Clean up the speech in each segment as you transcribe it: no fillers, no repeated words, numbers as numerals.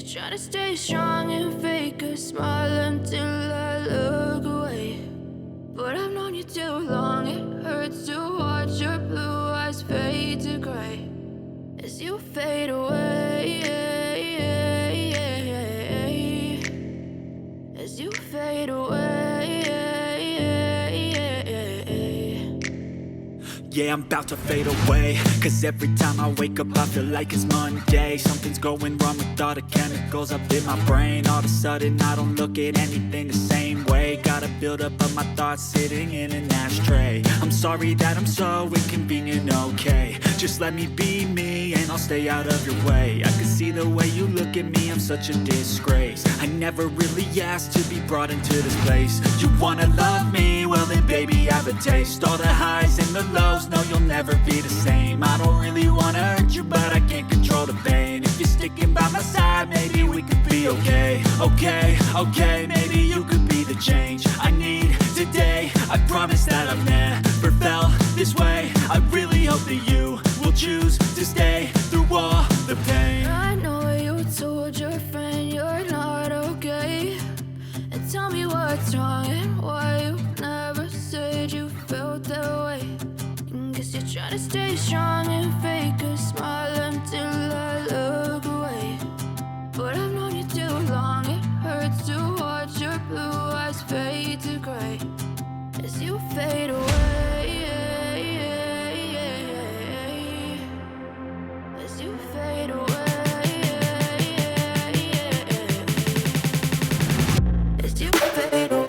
try to stay strong and fake a smile until I look away. But I've known you too long, it hurts to watch your blue eyes fade to gray as you fade away, as you fade away. Yeah, I'm about to fade away, cause every time I wake up I feel like it's Monday. Something's going wrong with all the chemicals up in my brain. All of a sudden I don't look at anything the same way. Got a build up of my thoughts sitting in an ashtray. I'm sorry that I'm so inconvenient, okay. Just let me be me and I'll stay out of your way. I can see the way you look at me, I'm such a disgrace. I never really asked to be brought into this place. You wanna love me? Well then baby, have a taste. All the highs and the lows, no, you'll never be the same. I don't really wanna hurt you, but I can't control the pain. If you're sticking by my side, maybe we could be okay. Okay, maybe you could be the change I need today. I promise that I've never felt this way. I really hope that you will choose to stay through all the pain. I know you told your friend you're not okay, and tell me what's wrong and why you never said you felt that way. Guess you're trying to stay strong and fake a smile until I look away. But I've known you too long, it hurts to watch your blue eyes fade to gray as you fade away, as you fade away, as you fade away.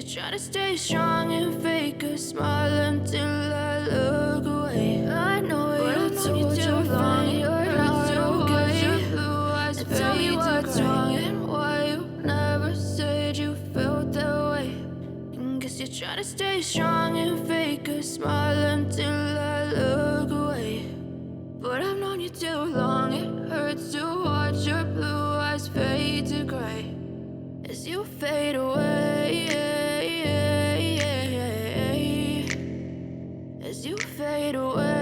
Try to stay strong and fake a smile until I look away. I know you told your friend you're not okay, and tell me what's wrong and why you never said you felt that way. Guess you try to stay strong and fake a smile until I look away. But I've known you too long, it hurts to watch your blue eyes fade to gray as you fade away, as you fade away.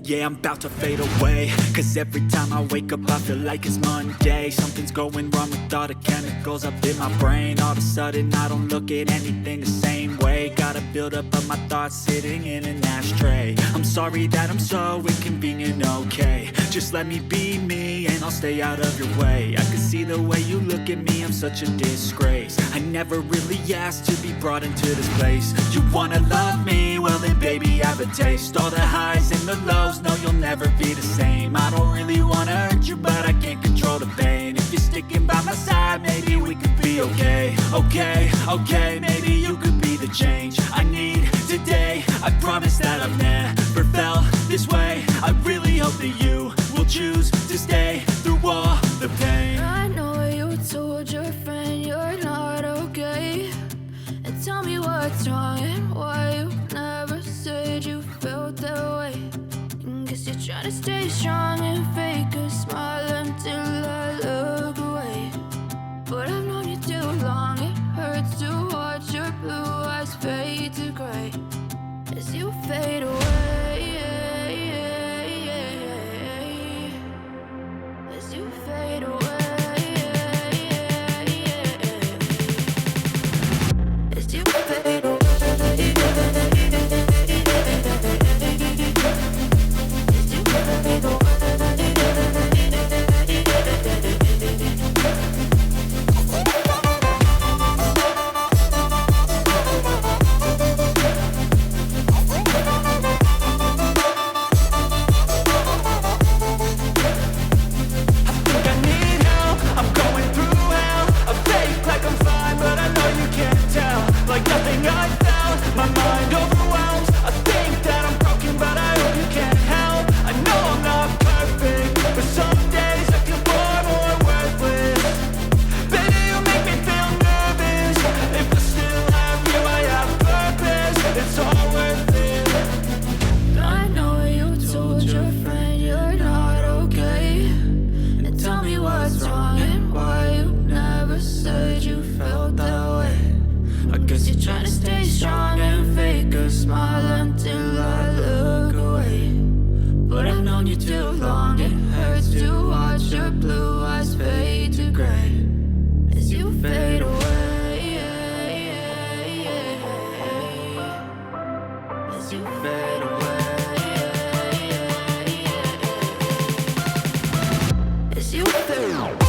Yeah, I'm about to fade away, cause every time I wake up I feel like it's Monday. Something's going wrong with all the chemicals up in my brain. All of a sudden I don't look at anything the same way. Got a build up of my thoughts sitting in an ashtray. I'm sorry that I'm so inconvenient, okay. Just let me be me and I'll stay out of your way. I can see the way you look at me, I'm such a disgrace. I never really asked to be brought into this place. You wanna love me? Well then baby, have a taste. All the highs and the lows, no, you'll never be the same. I don't really wanna Okay, maybe you could be the change I need today. I promise that I've never felt this way. I really hope that you will choose to stay through all the pain. I know you told your friend you're not okay, and tell me what's wrong and why you never said you felt that way. Guess you're trying to stay strong and fake a smile until I look away. But I've known you too long, it hurts to watch your blue eyes fade to gray as you fade away. As you fade away. As you fade away. Like nothing I felt, my mind overwhelms. I think that I'm broken, but I hope you can't help. I know I'm not perfect, but some days I feel far more worthless. Baby, you make me feel nervous. If I still have you, I have purpose. It's all worth it. I know you told your friend you're not okay, and tell me what's wrong and why you never said you felt that way. I guess you're trying to stay strong and fake a smile until I look away. But I've known you too long, it hurts to watch your blue eyes fade to gray as you fade away. As you fade away. As you fade away.